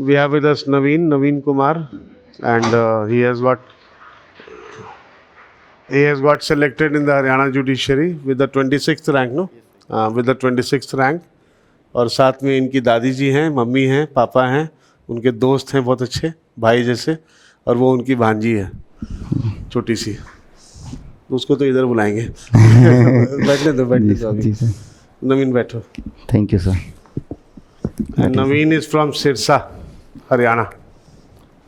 we have with us Naveen Kumar, and he has got selected in the Haryana judiciary with the 26th rank, no? With the 26th rank. और साथ में इनकी दादी जी हैं, mummy हैं, पापा हैं, उनके दोस्त हैं बहुत अच्छे भाई जैसे, और वो उनकी भांजी है छोटी सी, उसको तो इधर बुलाएंगे। बैठने दो अभी। नवीन बैठो। Thank you sir. Naveen is from Sirsa, Haryana,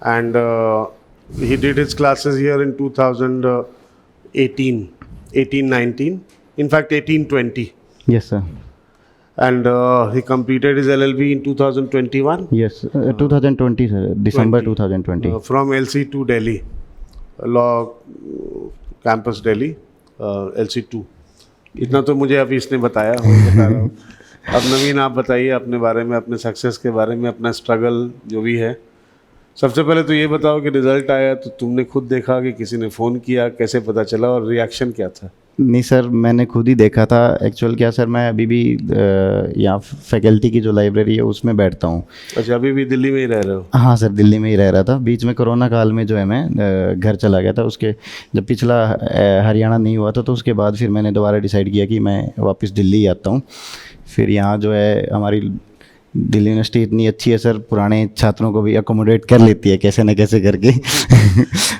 and he did his classes here in 18-19, in fact 18-20. Yes sir. And he completed his LLB in 2021. Yes, 2020 sir, December 2020. From LC2 Delhi, Law Campus Delhi, LC2. इतना तो मुझे अभी इसने बताया, मैं बता रहा हूँ। अब नवीन आप बताइए अपने बारे में, अपने सक्सेस के बारे में, अपना स्ट्रगल जो भी है। सबसे पहले तो ये बताओ कि रिज़ल्ट आया तो तुमने खुद देखा कि किसी ने फ़ोन किया, कैसे पता चला और रिएक्शन क्या था? नहीं सर, मैंने खुद ही देखा था। एक्चुअल क्या सर, मैं अभी भी यहाँ फैकल्टी की जो लाइब्रेरी है उसमें बैठता हूँ। अच्छा, अभी भी दिल्ली में ही रह रहे हो? हाँ सर, दिल्ली में ही रह रहा था। बीच में कोरोना काल में जो है मैं घर चला गया था। उसके जब पिछला हरियाणा नहीं हुआ था तो उसके बाद फिर मैंने दोबारा डिसाइड किया कि मैं वापस दिल्ली ही आता हूँ। फिर यहाँ जो है हमारी दिल्ली यूनिवर्सिटी इतनी अच्छी है सर, पुराने छात्रों को भी अकोमोडेट कर लेती है कैसे न कैसे करके।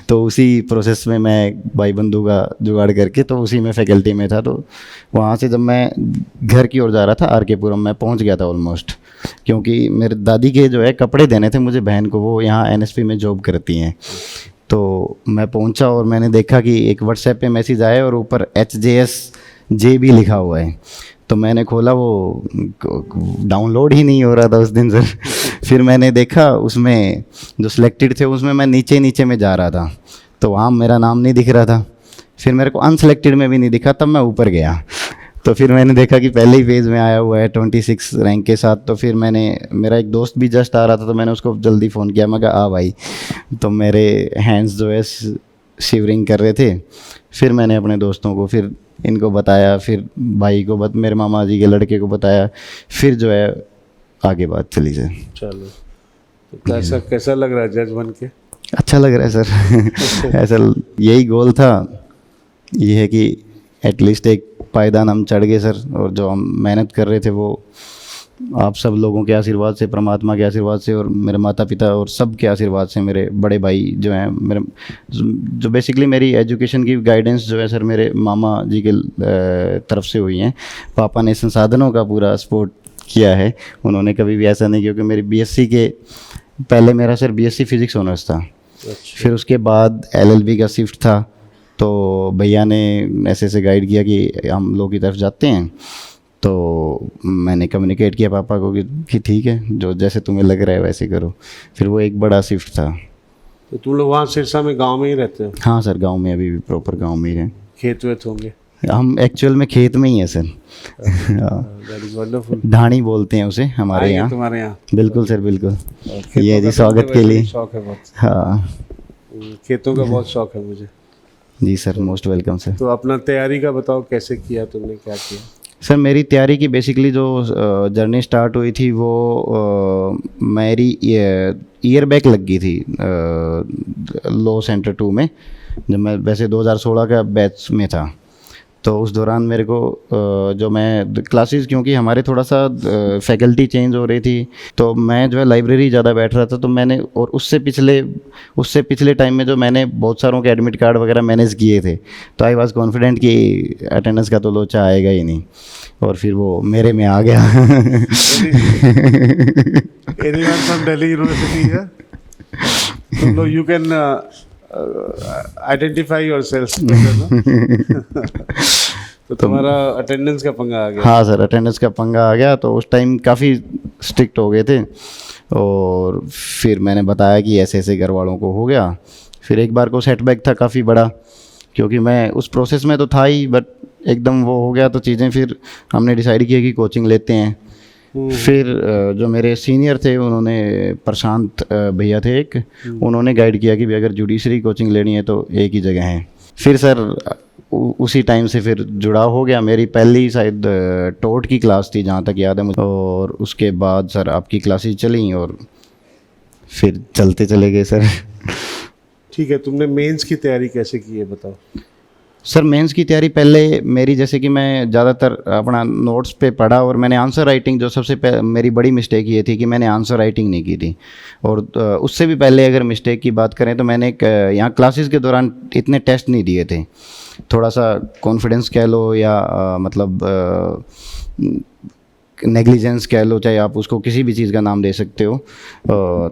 तो उसी प्रोसेस में मैं भाई बंधु का जुगाड़ करके तो उसी में फैकल्टी में था। तो वहाँ से जब मैं घर की ओर जा रहा था आर के पुरम में पहुँच गया था ऑलमोस्ट, क्योंकि मेरे दादी के जो है कपड़े देने थे मुझे बहन को, वो यहाँ NSP में जॉब करती हैं। तो मैं पहुँचा और मैंने देखा कि एक व्हाट्सएप पे मैसेज आया और ऊपर HJSJ भी लिखा हुआ है। तो मैंने खोला, वो डाउनलोड ही नहीं हो रहा था उस दिन सर। फिर मैंने देखा उसमें जो सिलेक्टेड थे उसमें मैं नीचे में जा रहा था, तो वहाँ मेरा नाम नहीं दिख रहा था। फिर मेरे को अनसेलेक्टेड में भी नहीं दिखा, तब मैं ऊपर गया तो फिर मैंने देखा कि पहले ही पेज में आया हुआ है 26 रैंक के साथ। तो फिर मेरा एक दोस्त भी जस्ट आ रहा था तो मैंने उसको जल्दी फ़ोन किया, मैं कहा आ भाई। तो मेरे हैंड्स जो है शिवरिंग कर रहे थे। फिर मैंने अपने दोस्तों को फिर इनको बताया, फिर भाई को मेरे मामा जी के लड़के को बताया, फिर जो है आगे बात चली सर। चलो, तो कैसा लग रहा है जज बन के? अच्छा लग रहा है सर। ऐसा यही गोल था, ये है कि एटलीस्ट एक पायदान हम चढ़ गए सर। और जो हम मेहनत कर रहे थे वो आप सब लोगों के आशीर्वाद से, परमात्मा के आशीर्वाद से और मेरे माता पिता और सब के आशीर्वाद से, मेरे बड़े भाई जो हैं, मेरे जो बेसिकली मेरी एजुकेशन की गाइडेंस जो है सर मेरे मामा जी के तरफ से हुई हैं। पापा ने संसाधनों का पूरा सपोर्ट किया है, उन्होंने कभी भी ऐसा नहीं किया। क्योंकि मेरी BSc के पहले मेरा सर BSc फिज़िक्स ऑनर्स था। अच्छा। फिर उसके बाद LLB का शिफ्ट था, तो भैया ने ऐसे गाइड किया कि हम लोग की तरफ जाते हैं। तो मैंने कम्युनिकेट किया पापा को कि ठीक है, जो जैसे तुम्हें लग रहा है वैसे करो। फिर वो एक बड़ा शिफ्ट था। तो तुम लोग वहाँ सिरसा में गांव में ही रहते हो? हाँ सर, गांव में, अभी भी प्रॉपर गांव में ही हैं। खेत वेत होंगे? हम एक्चुअल में खेत में ही हैं सर। वंडरफुल। ढाणी बोलते हैं उसे हमारे यहाँ। तुम्हारे यहाँ? बिल्कुल सर, बिल्कुल। ये जी स्वागत के लिए। शौक है बहुत। हाँ, खेतों का बहुत शौक है मुझे। जी सर, मोस्ट वेलकम सर। तो अपना तैयारी का बताओ, कैसे किया तुमने, क्या किया? सर मेरी तैयारी की बेसिकली जो जर्नी स्टार्ट हुई थी वो मेरी ईयर बैक लग गई थी लॉ सेंटर 2 में, जब मैं वैसे 2016 का बैच में था। तो उस दौरान मेरे को जो मैं क्लासेस, क्योंकि हमारे थोड़ा सा फैकल्टी चेंज हो रही थी, तो मैं जो है लाइब्रेरी ज़्यादा बैठ रहा था। तो मैंने, और उससे पिछले टाइम में जो मैंने बहुत सारों के एडमिट कार्ड वगैरह मैनेज किए थे, तो आई वाज कॉन्फिडेंट कि अटेंडेंस का तो लोचा आएगा ही नहीं। और फिर वो मेरे में आ गया। Anyone from Delhi University here? तुम लोग you can identify yourselves. तो तुम्हारा अटेंडेंस का पंगा आ गया? हाँ सर, अटेंडेंस का पंगा आ गया। तो उस टाइम काफ़ी स्ट्रिक्ट हो गए थे। और फिर मैंने बताया कि ऐसे घर वालों को हो गया। फिर एक बार को सेटबैक था काफ़ी बड़ा, क्योंकि मैं उस प्रोसेस में तो था ही, बट एकदम वो हो गया तो चीज़ें, फिर हमने डिसाइड किया कि कोचिंग लेते हैं। फिर जो मेरे सीनियर थे, उन्होंने, प्रशांत भैया थे एक, उन्होंने गाइड किया कि भी अगर जुडिशरी कोचिंग लेनी है तो एक ही जगह है। फिर सर उसी टाइम से फिर जुड़ाव हो गया। मेरी पहली शायद टोट की क्लास थी जहाँ तक याद है मुझे, और उसके बाद सर आपकी क्लासेस चली और फिर चलते चले गए सर। ठीक है, तुमने मेंस की तैयारी कैसे की है बताओ। सर मेंस की तैयारी पहले मेरी जैसे कि मैं ज़्यादातर अपना नोट्स पे पढ़ा और मैंने आंसर राइटिंग जो मेरी बड़ी मिस्टेक ये थी कि मैंने आंसर राइटिंग नहीं की थी। और उससे भी पहले अगर मिस्टेक की बात करें तो मैंने एक यहाँ क्लासेस के दौरान इतने टेस्ट नहीं दिए थे। थोड़ा सा कॉन्फिडेंस कह लो या मतलब नेग्लिजेंस कह लो, चाहे आप उसको किसी भी चीज़ का नाम दे सकते हो।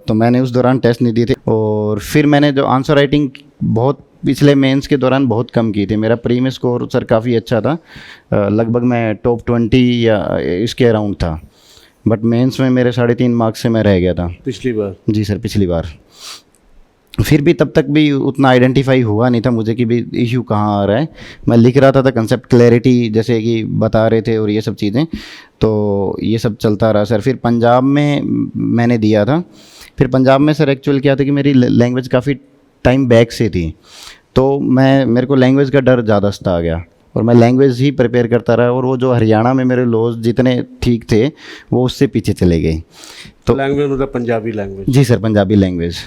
तो मैंने उस दौरान टेस्ट नहीं दिए थे। और फिर मैंने जो आंसर राइटिंग बहुत पिछले मेंस के दौरान बहुत कम की थी। मेरा प्री में स्कोर सर काफ़ी अच्छा था, लगभग मैं टॉप 20 या इसके अराउंड था। बट मेंस में मेरे 3.5 मार्क्स से मैं रह गया था पिछली बार। जी सर, पिछली बार। फिर भी तब तक भी उतना आइडेंटिफाई हुआ नहीं था मुझे कि भी इशू कहाँ आ रहा है। मैं लिख रहा था कंसेप्ट क्लैरिटी जैसे कि बता रहे थे और ये सब चीज़ें, तो ये सब चलता रहा सर। फिर पंजाब में मैंने दिया था। फिर पंजाब में सर एक्चुअल क्या था कि मेरी लैंग्वेज काफ़ी टाइम बैक से थी, तो मेरे को लैंग्वेज का डर ज़्यादा सा आ गया और मैं लैंग्वेज ही प्रिपेयर करता रहा। और वो जो हरियाणा में मेरे लॉज जितने ठीक थे वो उससे पीछे चले गए। तो लैंग्वेज मतलब पंजाबी लैंग्वेज? जी सर, पंजाबी लैंग्वेज।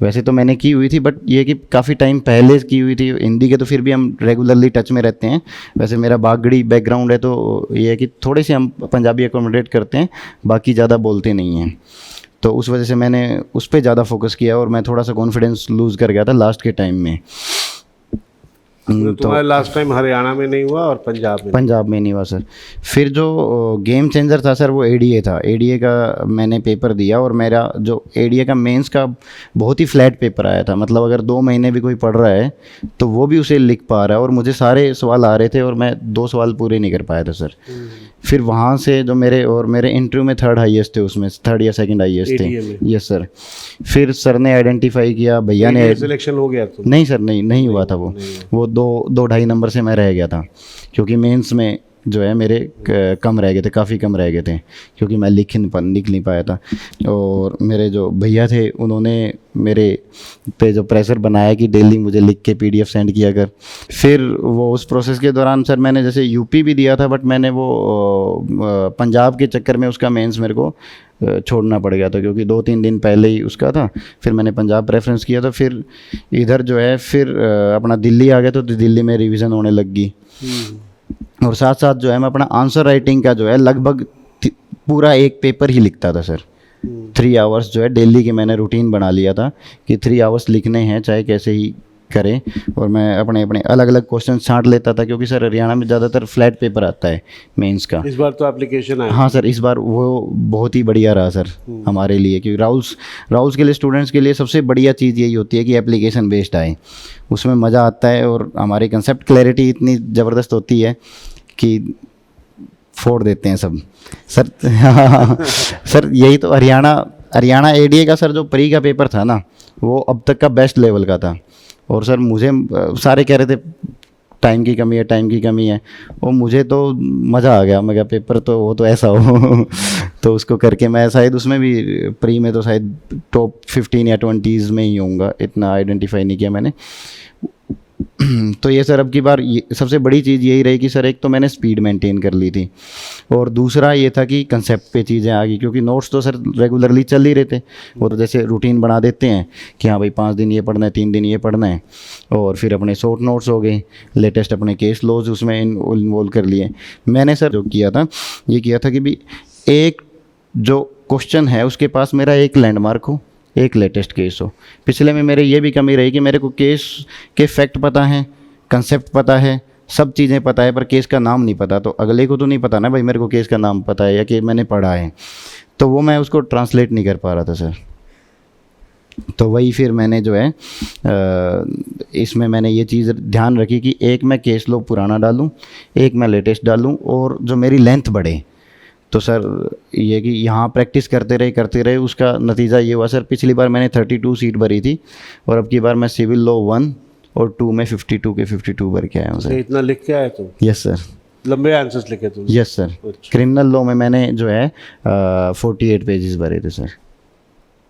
वैसे तो मैंने की हुई थी बट ये कि काफ़ी टाइम पहले की हुई थी। हिंदी के तो फिर भी हम रेगुलरली टच में रहते हैं। वैसे मेरा बागड़ी बैकग्राउंड है तो ये है कि थोड़े से हम पंजाबी एकोमोडेट करते हैं, बाकी ज़्यादा बोलते नहीं हैं। तो उस वजह से मैंने उस पर ज़्यादा फोकस किया और मैं थोड़ा सा कॉन्फिडेंस लूज़ कर गया था लास्ट के टाइम में। तो तुम्हारा लास्ट टाइम हरियाणा में नहीं हुआ और पंजाब में नहीं हुआ सर। फिर जो गेम चेंजर था सर वो एडीए था। एडीए का मैंने पेपर दिया और मेरा जो एडीए का मेंस का बहुत ही फ्लैट पेपर आया था। मतलब अगर 2 महीने भी कोई पढ़ रहा है तो वो भी उसे लिख पा रहा है और मुझे सारे सवाल आ रहे थे और मैं 2 सवाल पूरे नहीं कर पाया था सर। फिर वहाँ से जो मेरे इंटरव्यू में 3rd हाईएस्ट थे, उसमें 3rd या 2nd हाईएस्ट थे। Yes sir. फिर सर ने आइडेंटिफाई किया, भैया ने सिलेक्शन हो गया? नहीं सर, नहीं हुआ था वो 2-2.5 नंबर से मैं रह गया था क्योंकि मेंस में जो है मेरे कम रह गए थे, काफ़ी कम रह गए थे क्योंकि मैं लिख नहीं पाया था। और मेरे जो भैया थे उन्होंने मेरे पे जो प्रेशर बनाया कि डेली मुझे लिख के PDF सेंड किया कर। फिर वो उस प्रोसेस के दौरान सर मैंने जैसे यूपी भी दिया था बट मैंने वो पंजाब के चक्कर में उसका मेंस मेरे को छोड़ना पड़ गया था क्योंकि 2-3 दिन पहले ही उसका था। फिर मैंने पंजाब प्रेफरेंस किया था। फिर इधर जो है फिर अपना दिल्ली आ गया तो दिल्ली में रिवीजन होने लग गई। और साथ साथ जो है मैं अपना आंसर राइटिंग का जो है लगभग पूरा एक पेपर ही लिखता था सर। 3 आवर्स जो है डेली के मैंने रूटीन बना लिया था कि 3 आवर्स लिखने हैं चाहे कैसे ही करें। और मैं अपने अलग अलग क्वेश्चन छांट लेता था क्योंकि सर हरियाणा में ज़्यादातर फ्लैट पेपर आता है मेंस का। इस बार तो एप्लीकेशन आया? हाँ सर, इस बार वो बहुत ही बढ़िया रहा सर हमारे लिए, क्योंकि राउल्स के लिए स्टूडेंट्स के लिए सबसे बढ़िया चीज़ यही होती है कि एप्लीकेशन बेस्ड आए, उसमें मज़ा आता है और हमारी कंसेप्ट क्लैरिटी इतनी ज़बरदस्त होती है कि फोड़ देते हैं सब सर। सर यही तो हरियाणा एडीए का सर जो प्री का पेपर था ना वो अब तक का बेस्ट लेवल का था। और सर मुझे सारे कह रहे थे टाइम की कमी है और मुझे तो मज़ा आ गया। मैं क्या पेपर तो वो तो ऐसा हो तो उसको करके मैं शायद उसमें भी प्री में तो शायद टॉप 15 या 20s में ही होऊंगा, इतना आइडेंटिफाई नहीं किया मैंने। तो ये सर अब की बार सबसे बड़ी चीज़ यही रही कि सर एक तो मैंने स्पीड मेंटेन कर ली थी और दूसरा ये था कि कंसेप्ट पे चीज़ें आ गई क्योंकि नोट्स तो सर रेगुलरली चल ही रहे थे। वो तो जैसे रूटीन बना देते हैं कि हाँ भाई 5 दिन ये पढ़ना है, 3 दिन ये पढ़ना है। और फिर अपने शॉर्ट नोट्स हो गए, लेटेस्ट अपने केस लॉज उसमें इन्वॉल्व कर लिए। मैंने सर जो किया था कि भी एक जो क्वेश्चन है उसके पास मेरा एक लैंडमार्क हो, एक लेटेस्ट केस हो। पिछले में मेरे ये भी कमी रही कि मेरे को केस के फैक्ट पता है, कंसेप्ट पता है, सब चीज़ें पता है पर केस का नाम नहीं पता। तो अगले को तो नहीं पता ना भाई मेरे को केस का नाम पता है या कि मैंने पढ़ा है, तो वो मैं उसको ट्रांसलेट नहीं कर पा रहा था सर। तो वही फिर मैंने जो है इसमें मैंने ये चीज़ ध्यान रखी कि एक मैं केस लॉ पुराना डालूँ, एक मैं लेटेस्ट डालूँ और जो मेरी लेंथ बढ़े। तो सर ये कि यहाँ प्रैक्टिस करते रहे उसका नतीजा ये हुआ सर। पिछली बार मैंने 32 सीट भरी थी और अब की बार मैं सिविल लॉ 1 और 2 में 52 के 52 भर के आया हूँ सर। इतना लिख के आए तुम? Yes sir. लंबे आंसर्स लिखे तुम? Yes sir. क्रिमिनल लॉ में मैंने जो है 48 पेजेस भरे थे सर।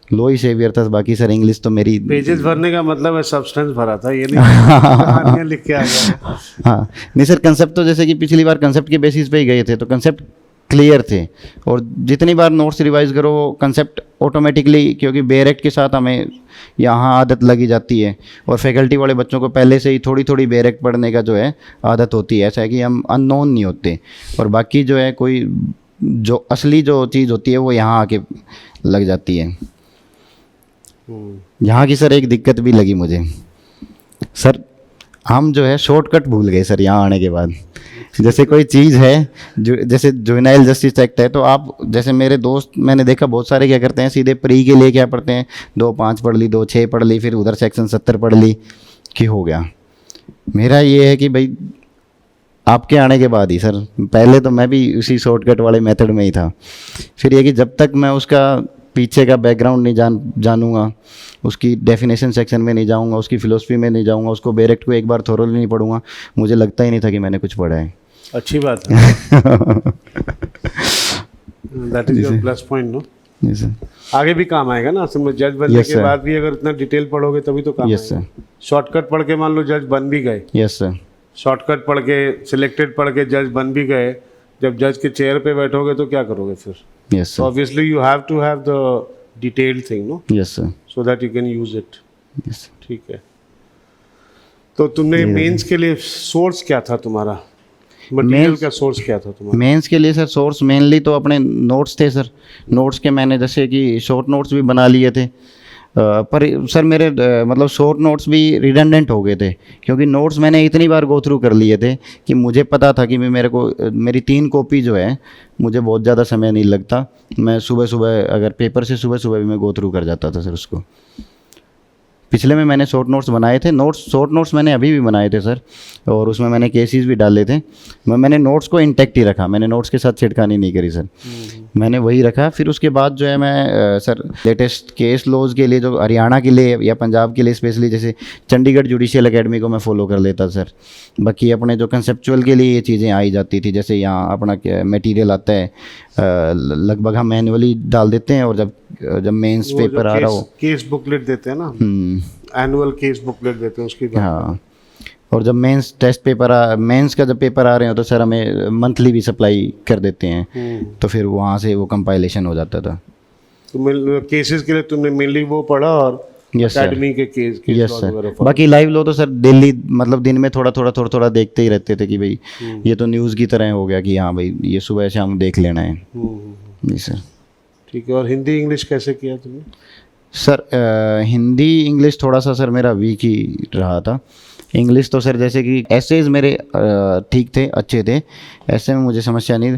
लो ही सेवियर था, बाकी सर इंग्लिश तो मेरी पेजेस भरने का मतलब है सब्सटेंस भरा था, ये नहीं लिख के आ गया। हाँ नहीं सर, कंसेप्ट तो जैसे कि पिछली बार कंसेप्ट के बेसिस पे ही गए थे तो कंसेप्ट क्लियर थे। और जितनी बार नोट्स रिवाइज करो वो कंसेप्ट ऑटोमेटिकली, क्योंकि बेयर एक्ट के साथ हमें यहाँ आदत लगी जाती है, और फैकल्टी वाले बच्चों को पहले से ही थोड़ी थोड़ी बेयर एक्ट पढ़ने का जो है आदत होती है। ऐसा है कि हम अननोन नहीं होते, और बाकी जो है कोई जो असली जो चीज़ होती है वो यहाँ आके लग जाती है। यहाँ की सर एक दिक्कत भी लगी मुझे सर, हम जो है शॉर्टकट भूल गए सर यहाँ आने के बाद। जैसे कोई चीज़ है जो जैसे जुवेनाइल जस्टिस एक्ट है, तो आप जैसे मेरे दोस्त मैंने देखा बहुत सारे क्या करते हैं, सीधे प्री के लिए क्या पढ़ते हैं, 2-5 पढ़ ली, 2-6 पढ़ ली, फिर उधर सेक्शन 70 पढ़ ली कि हो गया। मेरा ये है कि भाई आपके आने के बाद ही सर, पहले तो मैं भी उसी शॉर्टकट वाले मेथड में ही था। फिर ये कि जब तक मैं उसका पीछे का बैकग्राउंड नहीं जानूंगा, उसकी डेफिनेशन सेक्शन में नहीं जाऊंगा, उसकी फ़िलोसफी में नहीं जाऊंगा, उसको बेरेक्ट को एक बार थोरोली नहीं पढ़ूंगा, मुझे लगता ही नहीं था कि मैंने कुछ पढ़ा है। अच्छी बात है। That is your plus point no. जी सर। आगे भी काम आएगा ना, असल में जज बनने Yes, के sir. बाद भी अगर इतना डिटेल पढ़ोगे तभी तो काम यस आएगा। सर। शॉर्टकट पढ़ के मान लो जज बन भी गए, यस सर। शॉर्टकट पढ़ के सिलेक्टेड पढ़ के जज बन भी गए, जब जज के चेयर पे बैठोगे तो क्या करोगे फिर? Yes sir. Obviously you have to have the detailed thing no, yes sir. So that you can use it. Yes. ठीक है, तो तुमने मेंस के लिए सोर्स क्या था तुम्हारा, मटेरियल Mains- का सोर्स क्या था तुम्हारा? मेंस के लिए सर सोर्स मेनली तो अपने नोट्स थे सर। नोट्स के मैंने जैसे कि शॉर्ट नोट्स भी बना लिए थे, पर सर मेरे मतलब शॉर्ट नोट्स भी रिडंडेंट हो गए थे, क्योंकि नोट्स मैंने इतनी बार गो थ्रू कर लिए थे कि मुझे पता था कि मेरे को मेरी 3 कॉपी जो है मुझे बहुत ज़्यादा समय नहीं लगता। मैं सुबह सुबह अगर पेपर से सुबह सुबह भी मैं गो थ्रू कर जाता था सर उसको। पिछले में मैंने शॉर्ट नोट्स बनाए थे, शॉर्ट नोट्स मैंने अभी भी बनाए थे सर, और उसमें मैंने केसेस भी डाले थे। मैंने नोट्स को इंटैक्ट ही रखा, मैंने नोट्स के साथ छिड़खानी नहीं करी सर, मैंने वही रखा। फिर उसके बाद जो है मैं सर लेटेस्ट केस लॉज के लिए जो हरियाणा के लिए या पंजाब के लिए स्पेशली, जैसे चंडीगढ़ जुडिशियल एकेडमी को मैं फॉलो कर लेता सर। बाकी अपने जो कंसेप्चुअल के लिए ये चीज़ें आई जाती थी, जैसे यहाँ अपना मटेरियल आता है लगभग हम मैनुअली डाल देते हैं, और जब मेंस पेपर आ रहा हो केस बुकलेट देते हैं ना, एनुअल केस बुकलेट देते हैं उसकी बात। हाँ, और जब मेंस टेस्ट पेपर मेंस का जब पेपर आ रहे हो तो सर हमें मंथली भी सप्लाई कर देते हैं, तो फिर वहाँ से वो कंपाइलेशन हो जाता था। तो केसेस के लिए तुमने मेनली वो पढ़ा, और यस सर। एकेडमी के केस यस लॉ सर। वगैरह follow। बाकी लाइव लो तो सर डेली मतलब दिन में थोड़ा देखते ही रहते थे कि भाई ये तो न्यूज़ की तरह हो गया कि हाँ भाई ये सुबह शाम देख लेना है। जी सर। ठीक है, और हिंदी इंग्लिश कैसे किया तुमने? सर हिंदी इंग्लिश थोड़ा सा सर मेरा वीक ही रहा था। इंग्लिश तो सर जैसे कि एसेज मेरे ठीक थे, अच्छे थे, ऐसे में मुझे समस्या नहीं।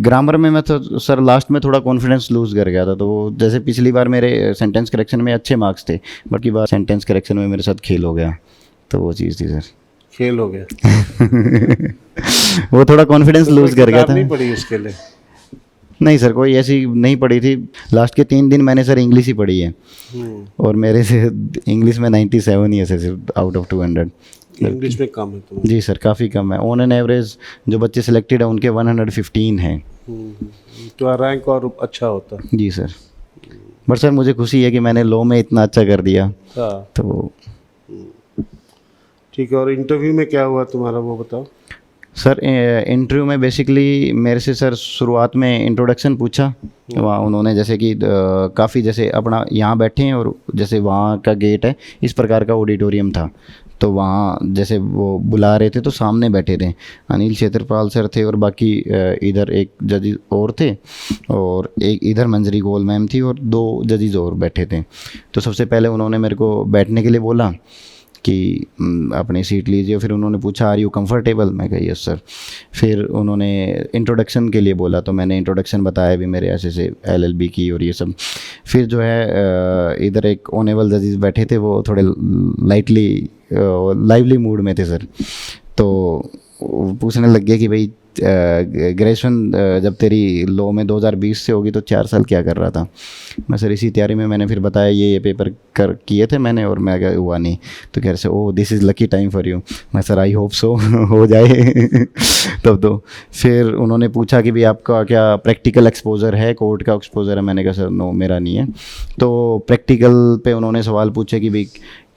ग्रामर में मैं तो सर लास्ट में थोड़ा कॉन्फिडेंस लूज़ कर गया था, तो वो जैसे पिछली बार मेरे सेंटेंस करेक्शन में अच्छे मार्क्स थे, बाकी बार सेंटेंस करेक्शन में मेरे साथ खेल हो गया, तो वो चीज़ थी सर। खेल हो गया। वो थोड़ा कॉन्फिडेंस लूज़ कर गया किताब था। नहीं पढ़ी इसके लिए? नहीं सर, कोई ऐसी नहीं पढ़ी थी। लास्ट के 3 दिन मैंने सर इंग्लिश ही पढ़ी है, और मेरे से इंग्लिश में 97 ही है सर, सिर्फ आउट ऑफ 200। इंग्लिश में कम है तुम्हारा? जी सर, काफ़ी कम है। ऑन एन एवरेज जो बच्चे सिलेक्टेड हैं उनके 115 हैं। तो रैंक और अच्छा होता। जी सर। बट सर मुझे खुशी है कि मैंने लॉ में इतना अच्छा कर दिया, हाँ तो ठीक है। और इंटरव्यू में क्या हुआ तुम्हारा वो बताओ। सर इंटरव्यू में बेसिकली मेरे से सर शुरुआत में इंट्रोडक्शन पूछा। वहाँ उन्होंने जैसे कि काफ़ी जैसे अपना यहाँ बैठे हैं और जैसे वहाँ का गेट है, इस प्रकार का ऑडिटोरियम था, तो वहाँ जैसे वो बुला रहे थे तो सामने बैठे थे अनिल क्षेत्रपाल सर थे, और बाकी इधर एक जज और थे, और एक इधर मंजरी गोल मैम थी, और 2 जजेस और बैठे थे। तो सबसे पहले उन्होंने मेरे को बैठने के लिए बोला कि अपनी सीट लीजिए। फिर उन्होंने पूछा आर यू कंफर्टेबल, मैं कहा यस सर। फिर उन्होंने इंट्रोडक्शन के लिए बोला, तो मैंने इंट्रोडक्शन बताया भी मेरे ऐसे LLB की और ये सब। फिर जो है इधर एक ऑनेबल जजेस बैठे थे, वो थोड़े लाइवली मूड में थे सर, तो पूछने लग गया कि भाई ग्रेजुएशन जब तेरी लॉ में 2020 से होगी तो 4 साल क्या कर रहा था। मैं सर इसी तैयारी में, मैंने फिर बताया ये पेपर किए थे मैंने, और मैं हुआ नहीं। तो कह रहे से oh this is lucky time for you. मैं सर आई होप सो हो जाए तब तो। फिर उन्होंने पूछा कि भाई आपका क्या प्रैक्टिकल एक्सपोजर है, कोर्ट का एक्सपोजर है। मैंने कहा सर नो मेरा नहीं है। तो प्रैक्टिकल पे उन्होंने सवाल पूछे कि भाई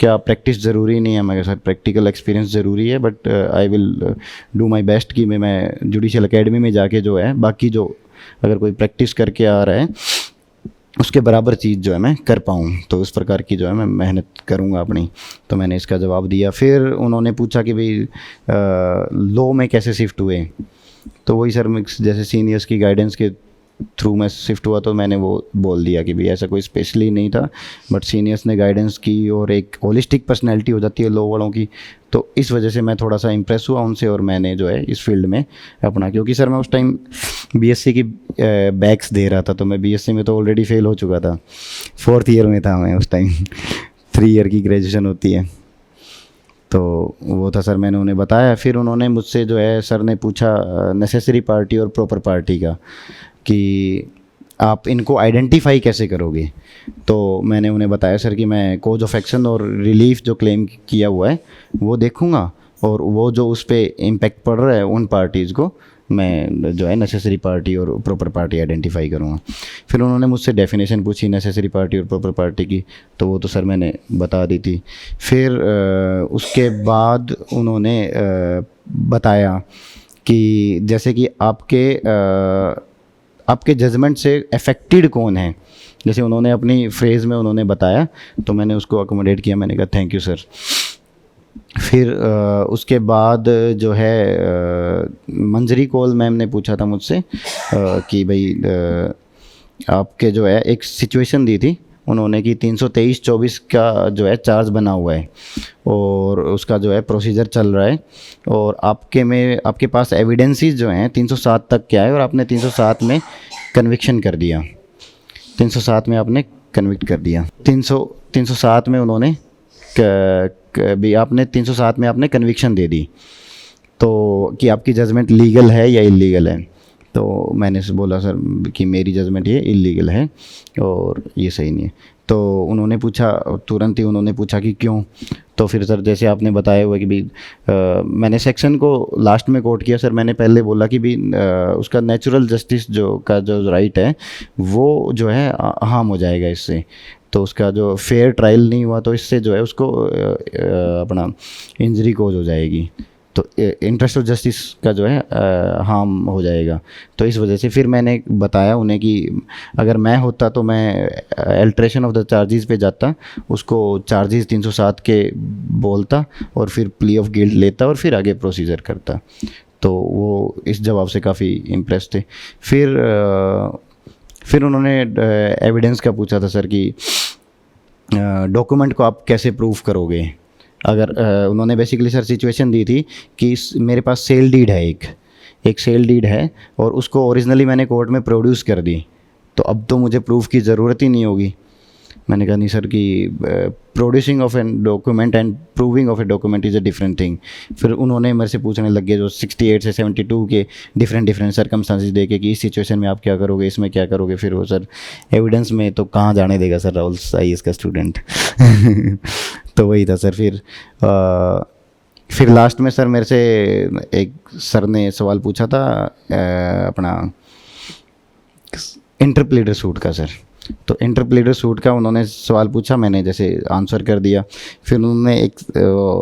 क्या प्रैक्टिस ज़रूरी नहीं है। मैं कहा सर प्रैक्टिकल एक्सपीरियंस ज़रूरी है, but I will do my best कि मैं जुडिशियल एकेडमी में जाके जो है बाकी जो अगर कोई प्रैक्टिस करके आ रहा है उसके बराबर चीज़ जो है मैं कर पाऊँ, तो उस प्रकार की जो है मैं मेहनत करूँगा अपनी। तो मैंने इसका जवाब दिया। फिर उन्होंने पूछा कि भाई लॉ में कैसे शिफ्ट हुए, तो वही सर जैसे सीनियर्स की गाइडेंस के थ्रू मैं शिफ्ट हुआ, तो मैंने वो बोल दिया कि भाई ऐसा कोई स्पेशली नहीं था, बट सीनियर्स ने गाइडेंस की और एक होलिस्टिक पर्सनैलिटी हो जाती है लॉ वालों की, तो इस वजह से मैं थोड़ा सा इम्प्रेस हुआ उनसे और मैंने जो है इस फील्ड में अपना, क्योंकि सर मैं उस टाइम बीएससी की बैक्स दे रहा था, तो मैं बीएससी में तो ऑलरेडी फेल हो चुका था, 4th ईयर में था मैं उस टाइम 3 ईयर की ग्रेजुएशन होती है। तो वो था सर, मैंने उन्हें बताया। फिर उन्होंने मुझसे जो है सर ने पूछा नेसेसरी पार्टी और प्रॉपर पार्टी का, कि आप इनको आइडेंटिफाई कैसे करोगे। तो मैंने उन्हें बताया सर कि मैं कॉज ऑफ एक्शन और रिलीफ जो क्लेम किया हुआ है वो देखूंगा, और वो जो उस पर इम्पेक्ट पड़ रहा है उन पार्टीज़ को मैं जो है नेसेसरी पार्टी और प्रॉपर पार्टी आइडेंटिफाई करूँगा। फिर उन्होंने मुझसे डेफिनेशन पूछी नेसेसरी पार्टी और प्रॉपर पार्टी की, तो वो तो सर मैंने बता दी थी। फिर उसके बाद उन्होंने बताया कि जैसे कि आपके जजमेंट से अफेक्टेड कौन है, जैसे उन्होंने अपनी फ्रेज़ में उन्होंने बताया, तो मैंने उसको अकोमोडेट किया। मैंने कहा थैंक यू सर। फिर उसके बाद जो है मंजरी कौल मैम ने पूछा था मुझसे कि भाई आपके जो है एक सिचुएशन दी थी उन्होंने कि 323/24 का जो है चार्ज बना हुआ है और उसका जो है प्रोसीजर चल रहा है, और आपके पास एविडेंसेस जो हैं 307 तक क्या है, और आपने 307 में कन्विक्शन कर दिया, 307 में आपने कन्विक्ट कर दिया। 307 में उन्होंने भी आपने 307 में आपने कन्विक्शन दे दी, तो कि आपकी जजमेंट लीगल है या इलीगल है। तो मैंने बोला सर कि मेरी जजमेंट ये इलीगल है और ये सही नहीं है। तो उन्होंने पूछा, तुरंत ही उन्होंने पूछा कि क्यों। तो फिर सर जैसे आपने बताया हुआ कि भी मैंने सेक्शन को लास्ट में कोट किया सर। मैंने पहले बोला कि भी उसका नेचुरल जस्टिस जो राइट है वो जो है हार्म हो जाएगा इससे, तो उसका जो फेयर ट्रायल नहीं हुआ तो इससे जो है उसको अपना इंजरी कोज हो जाएगी, तो इंटरेस्ट ऑफ जस्टिस का जो है हार्म हो जाएगा। तो इस वजह से फिर मैंने बताया उन्हें कि अगर मैं होता तो मैं अल्ट्रेशन ऑफ द चार्जेस पे जाता, उसको चार्जेस 307 के बोलता और फिर प्ली ऑफ गिल्ट लेता और फिर आगे प्रोसीजर करता। तो वो इस जवाब से काफ़ी इम्प्रेस थे। फिर उन्होंने एविडेंस का पूछा था सर कि डॉक्यूमेंट को आप कैसे प्रूफ करोगे। अगर उन्होंने बेसिकली सर सिचुएशन दी थी कि मेरे पास सेल डीड है, एक सेल डीड है और उसको ओरिजिनली मैंने कोर्ट में प्रोड्यूस कर दी, तो अब तो मुझे प्रूफ की ज़रूरत ही नहीं होगी। मैंने कहा नहीं सर कि producing of an document and proving of a document is a different thing. फिर उन्होंने मेरे से पूछने लग गए जो 68 से 72 के डिफरेंट सर्कमस्टांसेस देके कि इस सिचुएशन में आप क्या करोगे, इसमें क्या करोगे। फिर वो सर एविडेंस में तो कहाँ जाने देगा सर राहुल IAS का स्टूडेंट। तो वही था सर। फिर लास्ट में सर मेरे से एक सर ने सवाल पूछा था अपना इंटरप्लेडर सूट का सर। तो इंटरप्लेडर सूट का उन्होंने सवाल पूछा, मैंने जैसे आंसर कर दिया। फिर उन्होंने एक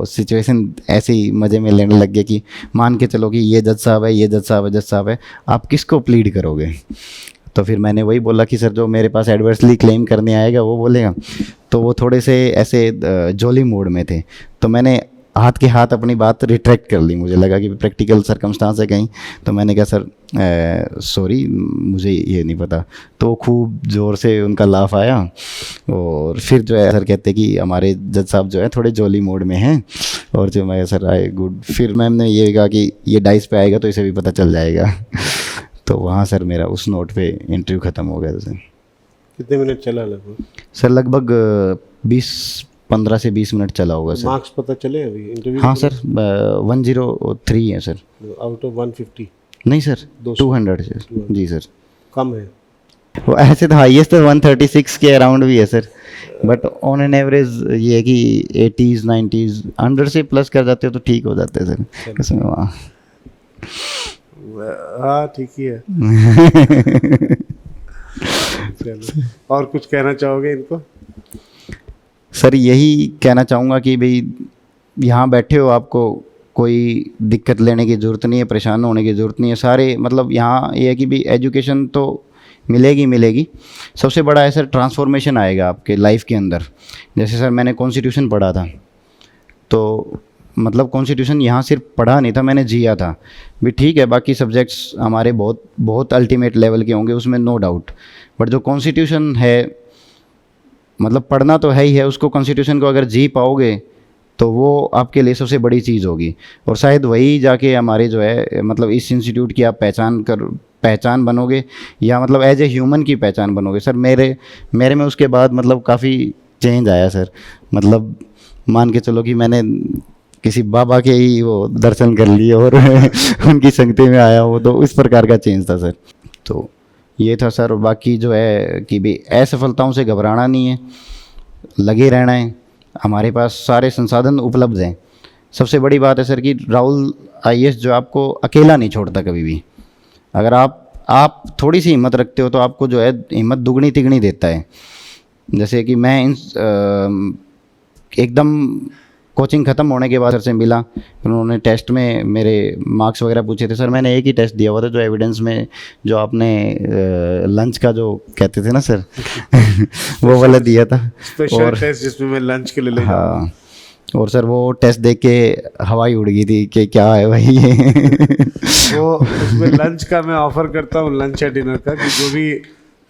सिचुएशन ऐसे ही मज़े में लेने लग गए कि मान के चलो कि ये जज साहब है, ये जज साहब है, जज साहब है, आप किसको प्लीड करोगे। तो फिर मैंने वही बोला कि सर जो मेरे पास एडवर्सली क्लेम करने आएगा वो बोलेगा। तो वो थोड़े से ऐसे जॉली मूड में थे, तो मैंने हाथ के हाथ अपनी बात रिट्रैक्ट कर ली। मुझे लगा कि प्रैक्टिकल सर्कमस्टांस है कहीं, तो मैंने कहा सर सॉरी मुझे ये नहीं पता। तो खूब ज़ोर से उनका लाफ आया और फिर जो है सर कहते कि हमारे जज साहब जो है थोड़े जॉली मोड में हैं, और जो मैं सर आए गुड। फिर मैम ने ये कहा कि ये डाइस पे आएगा तो इसे भी पता चल जाएगा। तो वहाँ सर मेरा उस नोट पे इंटरव्यू ख़त्म हो गया सर। कितने मिनट चला लगभग? सर लगभग 15 से 20 मिनट चला होगा सर। मार्क्स पता चले अभी इंटरव्यू? हाँ सर 103 है सर। Out of 150? नहीं सर 200 सर। जी सर कम है वो। ऐसे तो हाईएस्ट तो 136 के अराउंड भी है sir, but on an average ये है कि 80s 90s 100 से प्लस कर जाते हो तो ठीक हो जाते हैं सर कसम। वहाँ हाँ ठीक ही है। चलो और कुछ कहना चाहोगे इनको? सर यही कहना चाहूँगा कि भाई यहाँ बैठे हो, आपको कोई दिक्कत लेने की ज़रूरत नहीं है, परेशान होने की ज़रूरत नहीं है। सारे मतलब यहाँ ये है कि भी एजुकेशन तो मिलेगी मिलेगी, सबसे बड़ा है सर ट्रांसफॉर्मेशन आएगा आपके लाइफ के अंदर। जैसे सर मैंने कॉन्स्टिट्यूशन पढ़ा था, तो मतलब कॉन्स्टिट्यूशन यहाँ सिर्फ पढ़ा नहीं था, मैंने जिया था भी। ठीक है, बाकी सब्जेक्ट्स हमारे बहुत बहुत अल्टीमेट लेवल के होंगे, उसमें नो डाउट, बट जो कॉन्स्टिट्यूशन है मतलब पढ़ना तो है ही है, उसको कॉन्स्टिट्यूशन को अगर जी पाओगे तो वो आपके लिए सबसे बड़ी चीज़ होगी। और शायद वही जाके हमारे जो है मतलब इस इंस्टीट्यूट की आप पहचान बनोगे, या मतलब एज ए ह्यूमन की पहचान बनोगे। सर मेरे में उसके बाद मतलब काफ़ी चेंज आया सर। मतलब मान के चलो कि मैंने किसी बाबा के ही वो दर्शन कर लिए और उनकी संगति में आया हो, तो इस प्रकार का चेंज था सर। तो ये था सर। और बाकी जो है कि भी असफलताओं से घबराना नहीं है, लगे रहना है। हमारे पास सारे संसाधन उपलब्ध हैं। सबसे बड़ी बात है सर कि राहुल आईएएस जो आपको अकेला नहीं छोड़ता कभी भी। अगर आप थोड़ी सी हिम्मत रखते हो तो आपको जो है हिम्मत दुगनी तिगनी देता है। जैसे कि मैं एकदम कोचिंग ख़त्म होने के बाद सर से मिला, उन्होंने टेस्ट में मेरे मार्क्स वगैरह पूछे थे। सर मैंने एक ही टेस्ट दिया हुआ था, जो एविडेंस में जो आपने लंच का जो कहते थे ना सर वो वाला दिया था। स्पेशल टेस्ट जिसमें मैं लंच के लिए ले जाऊँ। हाँ, और सर वो टेस्ट देख के हवाई उड़ गई थी कि क्या है भाई ये वो उसमें लंच का मैं ऑफर करता हूँ, लंच या डिनर का, कि जो भी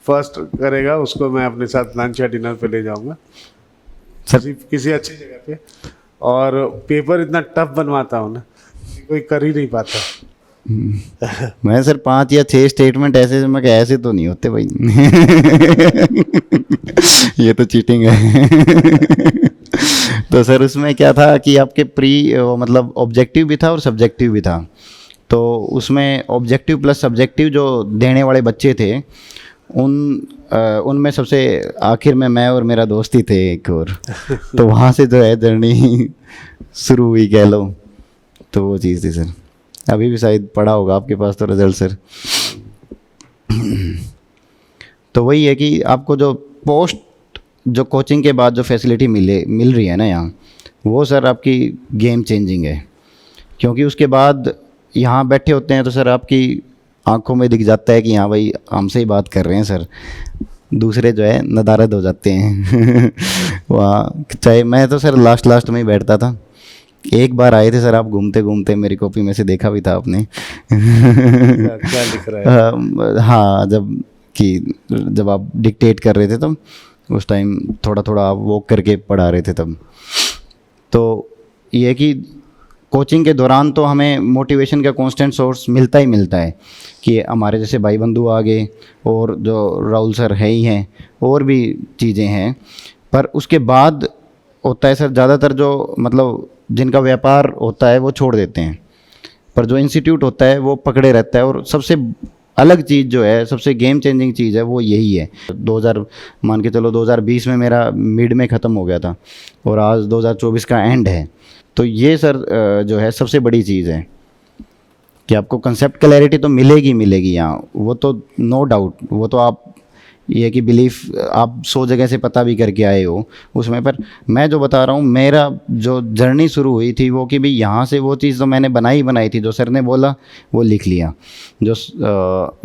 फर्स्ट करेगा उसको मैं अपने साथ लंच या डिनर पे ले जाऊँगा सर। किसी अच्छी जगह पे। और पेपर इतना टफ बनवाता हूँ ना कि कोई कर ही नहीं पाता। मैं सर 5 या 6 स्टेटमेंट ऐसे मैं कहा ऐसे तो नहीं होते भाई ये तो चीटिंग है तो सर उसमें क्या था कि आपके मतलब ऑब्जेक्टिव भी था और सब्जेक्टिव भी था। तो उसमें ऑब्जेक्टिव प्लस सब्जेक्टिव जो देने वाले बच्चे थे उनमें सबसे आखिर में मैं और मेरा दोस्त ही थे एक और तो वहाँ से जो है जर्नी शुरू हुई कह लो। तो वो चीज़ थी सर। अभी भी शायद पड़ा होगा आपके पास तो रिजल्ट सर। तो वही है कि आपको जो कोचिंग के बाद जो फैसिलिटी मिल रही है ना यहाँ, वो सर आपकी गेम चेंजिंग है। क्योंकि उसके बाद यहाँ बैठे होते हैं तो सर आपकी आंखों में दिख जाता है कि हाँ भाई हमसे ही बात कर रहे हैं सर। दूसरे जो है नदारद हो जाते हैं वहाँ। चाहे मैं तो सर लास्ट में ही बैठता था। एक बार आए थे सर आप घूमते घूमते, मेरी कॉपी में से देखा भी था आपने क्या लिख रहा है? हाँ, जब आप डिक्टेट कर रहे थे तब उस टाइम थोड़ा आप वॉक करके पढ़ा रहे थे तब। तो ये कि कोचिंग के दौरान तो हमें मोटिवेशन का कांस्टेंट सोर्स मिलता ही मिलता है कि हमारे जैसे भाई बंधु आ गए और जो राहुल सर है ही हैं, और भी चीज़ें हैं। पर उसके बाद होता है सर ज़्यादातर जो मतलब जिनका व्यापार होता है वो छोड़ देते हैं, पर जो इंस्टीट्यूट होता है वो पकड़े रहता है। और सबसे अलग चीज़ जो है, सबसे गेम चेंजिंग चीज़ है वो यही है। 2020 में मेरा मिड में ख़त्म हो गया था और आज 2024 का एंड है। तो ये सर जो है सबसे बड़ी चीज़ है कि आपको कंसेप्ट क्लैरिटी तो मिलेगी यहाँ, वो तो नो डाउट। वो तो आप ये कि बिलीफ आप 100 जगह से पता भी करके आए हो उसमें। पर मैं जो बता रहा हूँ, मेरा जो जर्नी शुरू हुई थी वो कि भाई यहाँ से वो चीज़ तो मैंने बनाई थी, जो सर ने बोला वो लिख लिया। जो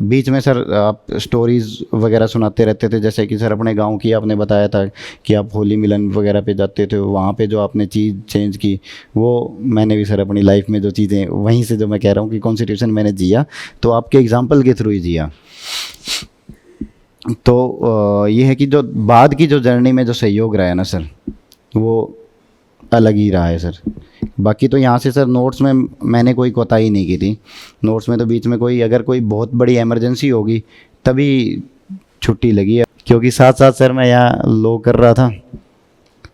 बीच में सर आप स्टोरीज़ वगैरह सुनाते रहते थे, जैसे कि सर अपने गांव की आपने बताया था कि आप होली मिलन वगैरह पे जाते थे, वहाँ पे जो आपने चीज़ चेंज की वो मैंने भी सर अपनी लाइफ में जो चीज़ें वहीं से, जो मैं कह रहा हूँ कि कॉन्स्टिट्यूशन मैंने जिया तो आपके एग्जाम्पल के थ्रू ही जिया। तो ये है कि जो बाद की जो जर्नी में जो सहयोग रहा है ना सर, वो अलग ही रहा है सर। बाकी तो यहाँ से सर नोट्स में मैंने कोई कोताही नहीं की थी। नोट्स में तो बीच में अगर कोई बहुत बड़ी इमरजेंसी होगी तभी छुट्टी लगी है, क्योंकि साथ साथ सर मैं यहाँ लॉ कर रहा था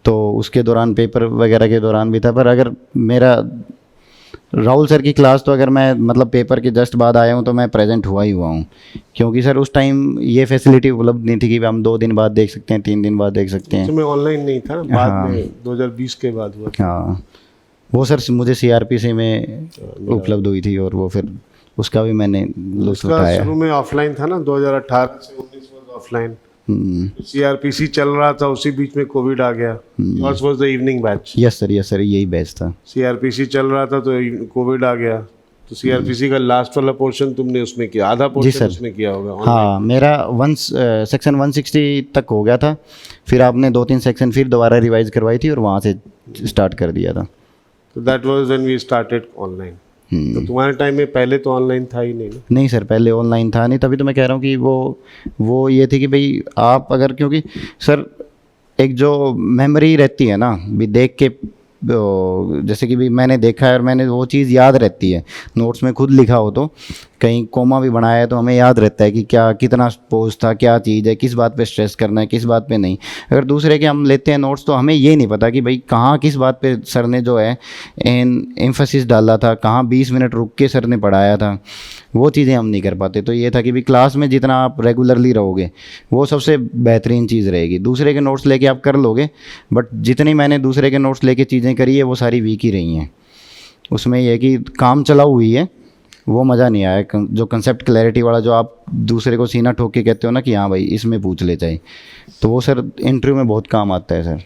तो उसके दौरान पेपर वगैरह के दौरान भी था। पर अगर मेरा राहुल सर की क्लास तो अगर मैं मतलब पेपर के जस्ट बाद आया हूँ तो मैं प्रेजेंट हुआ हूँ, क्योंकि सर उस टाइम ये फैसिलिटी उपलब्ध नहीं थी कि हम 2 दिन बाद देख सकते हैं, 3 दिन बाद देख सकते हैं। में ऑनलाइन नहीं था ना, बाद में 2020 के बाद हुआ। हाँ, वो सर मुझे CRPC में उपलब्ध हुई थी और वो फिर उसका भी मैंने लुत्फ उठाया। शुरू में ऑफलाइन था ना, 2018 से 19 ऑफलाइन, CRPC चल रहा था, उसी बीच में कोविड आ गया। Yours was the evening batch. Yes sir यही बैच था। CRPC चल रहा था तो कोविड आ गया, तो CRPC का लास्ट वाला पोर्शन तुमने उसमें किया, आधा पोर्शन उसमें किया होगा online? हाँ, मेरा सेक्शन 160 तक हो गया था, फिर आपने 2-3 सेक्शन फिर दोबारा रिवाइज करवाई थी और वहाँ से स्टार्ट कर दिया था। तो that was when we started online. तो तुम्हारे टाइम में पहले तो ऑनलाइन था ही नहीं ना? नहीं सर, पहले ऑनलाइन था नहीं, तभी तो मैं कह रहा हूँ कि वो ये थी कि भाई आप अगर, क्योंकि सर एक जो मेमोरी रहती है ना, भी देख के जैसे कि भी मैंने देखा है और मैंने वो चीज़ याद रहती है, नोट्स में खुद लिखा हो तो कहीं कोमा भी बनाया है तो हमें याद रहता है कि क्या कितना पोज था, क्या चीज़ है, किस बात पे स्ट्रेस करना है, किस बात पे नहीं। अगर दूसरे के हम लेते हैं नोट्स तो हमें ये नहीं पता कि भाई कहाँ किस बात पे सर ने जो है एम्फेसिस डाला था, कहाँ 20 मिनट रुक के सर ने पढ़ाया था, वो चीज़ें हम नहीं कर पाते। तो ये था कि भाई क्लास में जितना आप रेगुलरली रहोगे वो सबसे बेहतरीन चीज़ रहेगी। दूसरे के नोट्स लेके आप कर लोगे, बट जितनी मैंने दूसरे के नोट्स लेके चीज़ें करी है वो सारी वीक ही रही हैं। उसमें यह है कि काम चलाऊ हुई है, वो मज़ा नहीं आया। जो कंसेप्ट क्लैरिटी वाला जो आप दूसरे को सीना ठोक के कहते हो ना कि हाँ भाई इसमें पूछ ले जाए, तो वो सर इंटरव्यू में बहुत काम आता है सर।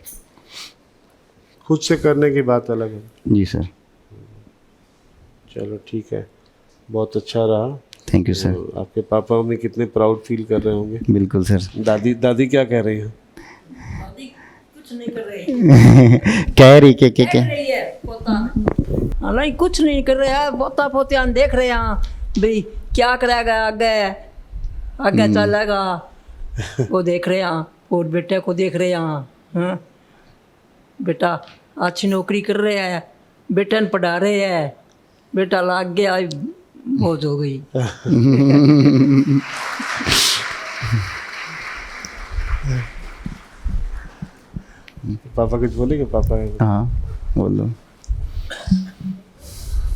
खुद से करने की बात अलग है। जी सर। चलो ठीक है, बहुत अच्छा रहा। Thank you sir. तो आपके पापा मम्मी कितने प्राउड फील कर रहे होंगे। बिल्कुल सर। दादी क्या कह रही हैं? कुछ नहीं कर रही कह रही के कह रही है पोता, नहीं कुछ नहीं कर रहे हैं, पोता पोतियान देख रहे हैं भाई क्या करेगा आगे, आगे चलेगा वो देख रहे हैं, और बेटे को देख रहे हैं। हाँ? बेटा अच्छी नौकरी कर रहे हैं, बेटे ने पढ़ा रहे हैं, बेटा लाग गया मौज हो गई। पापा कुछ बोलेंगे? पापा हाँ बोलो।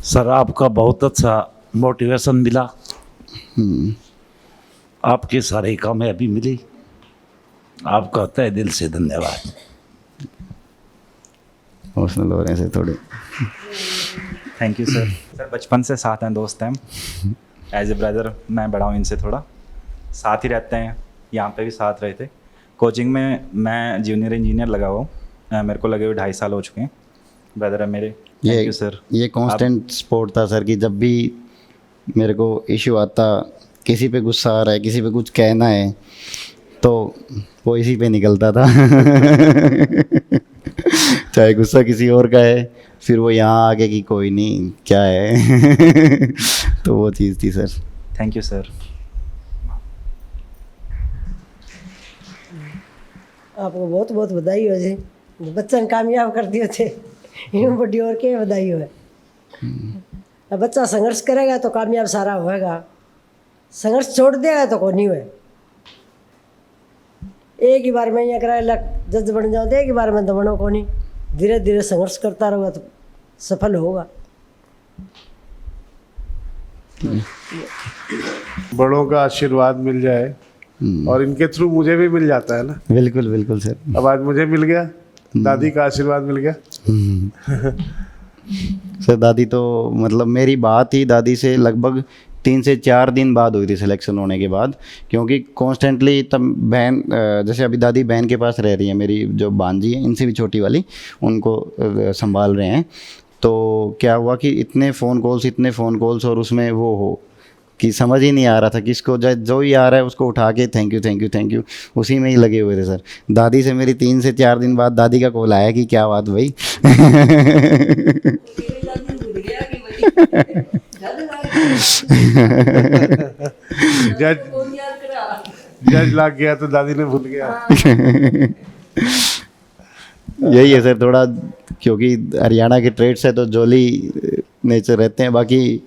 सर आपका बहुत अच्छा मोटिवेशन मिला, आपके सारे कामयाबी मिली, आपका तहे दिल से धन्यवाद। इमोशनल हो रहे हैं थोड़े। Thank you sir. सर बचपन से साथ हैं, दोस्त हैं, एज ए ब्रदर मैं बड़ा हूँ इनसे, थोड़ा साथ ही रहते हैं, यहाँ पे भी साथ रहे थे। कोचिंग में मैं जूनियर इंजीनियर लगा हुआ हूँ, मेरे को लगे हुए 2.5 साल हो चुके हैं। ब्रदर है मेरे। Thank you sir. ये कांस्टेंट सपोर्ट था सर कि जब भी मेरे को इशू आता, किसी पे गुस्सा आ रहा है, किसी पे कुछ कहना है, तो वो इसी पे निकलता था। चाहे गुस्सा किसी और का है, फिर वो यहाँ आके कि कोई नहीं क्या है। तो वो चीज़ थी सर। Thank you sir. आपको बहुत बहुत बधाई हो जी, बच्चा ने कामयाब कर दिए थे। यूँ बड़ी और क्या बधाई हो। अब बच्चा संघर्ष करेगा तो कामयाब सारा होएगा, संघर्ष छोड़ देगा तो कोई नहीं हुए। एक ही बार में यहाँ कराए लग जज बन जाओ तो एक ही बार में तो बनो को नहीं, धीरे धीरे संघर्ष करता रहोगा तो सफल होगा। बड़ों का आशीर्वाद मिल जाए और इनके थ्रू मुझे भी मिल जाता है ना। बिल्कुल बिल्कुल सर। अब आज मुझे मिल गया, दादी का आशीर्वाद मिल गया। सर दादी तो मतलब मेरी बात ही दादी से लगभग 3 से 4 दिन बाद हुई थी सिलेक्शन होने के बाद, क्योंकि कॉन्स्टेंटली तब बहन, जैसे अभी दादी बहन के पास रह रही है, मेरी जो भांजी है इनसे भी छोटी वाली, उनको संभाल रहे हैं। तो क्या हुआ कि इतने फ़ोन कॉल्स और उसमें वो हो कि समझ ही नहीं आ रहा था कि इसको जो ही आ रहा है उसको उठा के थैंक यू उसी में ही लगे हुए थे सर। दादी से मेरी 3 से 4 दिन बाद दादी का कॉल आया कि क्या बात भाई। जज लाग गया तो दादी ने भूल गया। यही है सर थोड़ा, क्योंकि हरियाणा के ट्रेड्स है तो जोली नेचर रहते हैं। बाकी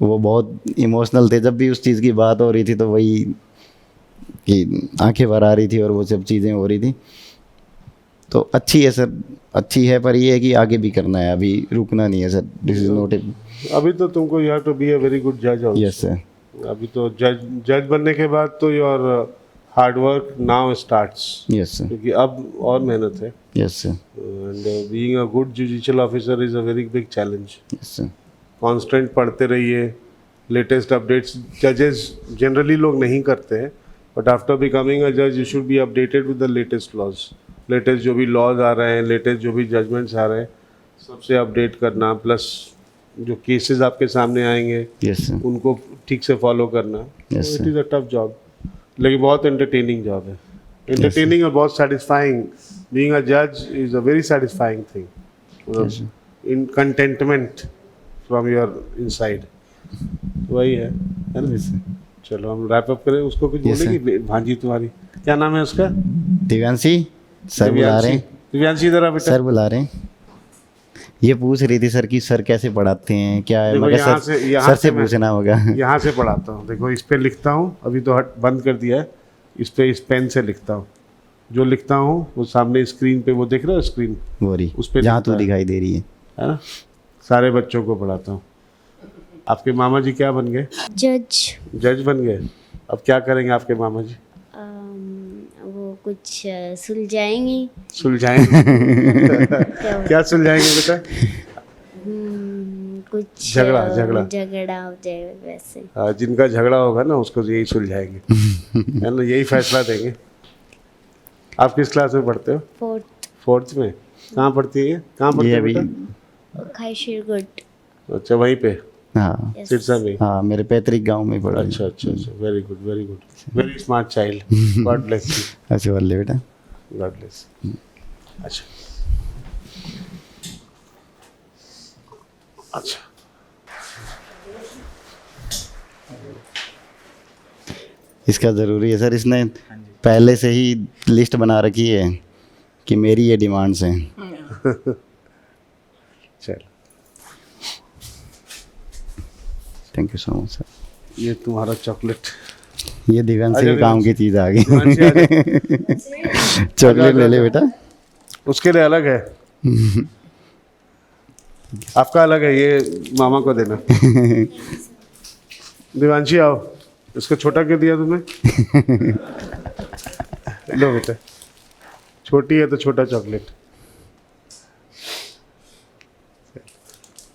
वो बहुत इमोशनल थे, जब भी उस चीज़ की बात हो रही थी तो वही कि आंखें भर आ रही थी और वो सब चीज़ें हो रही थी। तो अच्छी है सर, अच्छी है, पर ये है कि आगे भी करना है, अभी रुकना नहीं है sir. This is not a. अभी तो तुमको you have to be a very good जज आल्सो। Yes sir. अभी तो जज बनने के बाद तो your hard work now starts. Yes sir. क्योंकि अब और मेहनत है। Yes sir. And being a good judicial officer is a very big challenge. Yes sir. Constant पढ़ते रहिए, लेटेस्ट अपडेट्स जजेस जनरली लोग नहीं करते हैं, बट आफ्टर बिकमिंग अ जज you should be updated with the latest laws, latest जो भी लॉज आ रहे हैं, लेटेस्ट जो भी जजमेंट्स आ रहे हैं, सबसे अपडेट करना, प्लस जो केसेस आपके सामने आएंगे यस सर, उनको ठीक से फॉलो करना। Yes, it is a tough job, लेकिन बहुत एंटरटेनिंग जॉब है, एंटरटेनिंग और बहुत सेटिस्फाइंग। बीइंग अ जज is a very satisfying thing, in contentment from your inside, वही है ना। चलो हम रैप अप करें। उसको कुछ Yes, बोलेगी भांजी तुम्हारी, क्या नाम है उसका? दिव्यांशी सर बुला रहे हैं, दिव्यांशी इधर आ बेटा। सर बुला रहे हैं। ये पूछ रही थी सर कि सर कैसे पढ़ाते हैं, क्या है, देखो मैं कहा यहाँ सर से- यहाँ सर से से मैं- पूछना होगा। यहाँ से पढ़ाता हूँ, देखो इस पे लिखता हूँ, अभी तो हट बंद कर दिया है, इस पे इस पेन से लिखता हूँ, जो लिखता हूँ वो सामने स्क्रीन पे वो देख रहे हो स्क्रीन, वो रही उस पे जहाँ लिखता तू है। दिखाई दे रही है। है ना, सारे बच्चों को पढ़ाता हूँ। आपके मामा जी क्या बन गए? जज जज बन गए। अब क्या करेंगे आपके मामा जी? वो कुछ सुलझाएंगे। सुलझाएंगे। क्या सुलझाएंगे बेटा? कुछ झगड़ा झगड़ा हो जाए वैसे। हाँ, जिनका झगड़ा होगा ना उसको यही सुलझाएंगे, है ना, यही फैसला देंगे। आप किस क्लास में पढ़ते हो? फोर्थ में। कहाँ पढ़ती है? कहाँ पढ़ती ये है अभी बेटा? खाइशिरगुट। अच्छा, वहीं पे हाँ सिरसा में। हाँ, मेरे पैतृक गांव में पढ़ा। अच्छा अच्छा अच्छा, very good very good, very smart child, God bless you, ऐसे वाले बेटा। God bless. अच्छा अच्छा, इसका ज़रूरी है सर, इसने पहले से ही लिस्ट बना रखी है कि मेरी ये डिमांड्स हैं। चलो thank you so much sir. ये तुम्हारा चॉकलेट। ये दिव्यांशी आजा, के काम की चीज़ आ गई। दिव्यांशी, आजा। चॉकलेट ले ले बेटा। उसके लिए अलग है, आपका अलग है, ये मामा को देना। दिवांशी आओ, इसको छोटा क्यों दिया तुमने? लो बेटा, छोटी है तो छोटा chocolate.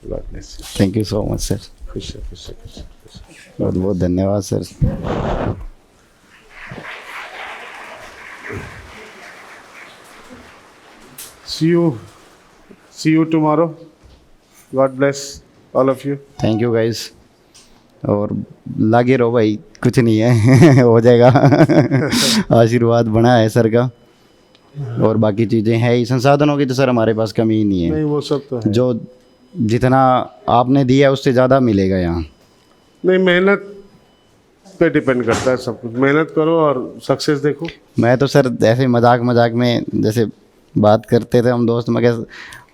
God bless you. Thank you so much sir, खुश है खुश है खुश है, खुश है। बहुत बहुत धन्यवाद sir. See you tomorrow. God bless all of you. Thank you guys, और लागे रहो भाई, कुछ नहीं है। हो जाएगा। आशीर्वाद बना है सर का, और बाकी चीज़ें हैं ही। संसाधनों की तो सर हमारे पास कमी ही नहीं है। नहीं वो सब तो है। जो जितना आपने दिया उससे ज़्यादा मिलेगा यहाँ। नहीं, मेहनत पे डिपेंड करता है सब कुछ, मेहनत करो और सक्सेस देखो। मैं तो सर ऐसे मजाक मजाक में जैसे बात करते थे हम दोस्त, मैं कह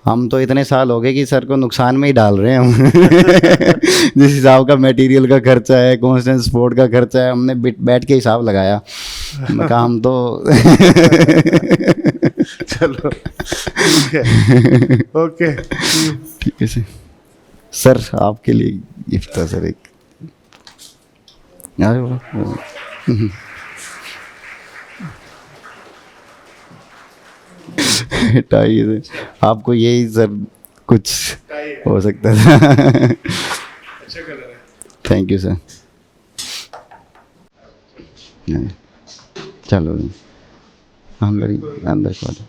हम तो इतने साल हो गए कि सर को नुकसान में ही डाल रहे हैं हम। जिस हिसाब का मटेरियल का खर्चा है, कांस्टेंट सपोर्ट का खर्चा है, हमने बैठ के हिसाब लगाया। मैं कहा हम तो चलो ठीक है, ओके। ठीक है सर, आपके लिए गिफ्ट था सर एक। अरे वाह। टाई है। आपको यही सर कुछ हो सकता था। अच्छा कलर है। Thank you sir. चलो अंदर ही अंदर को आ जाओ।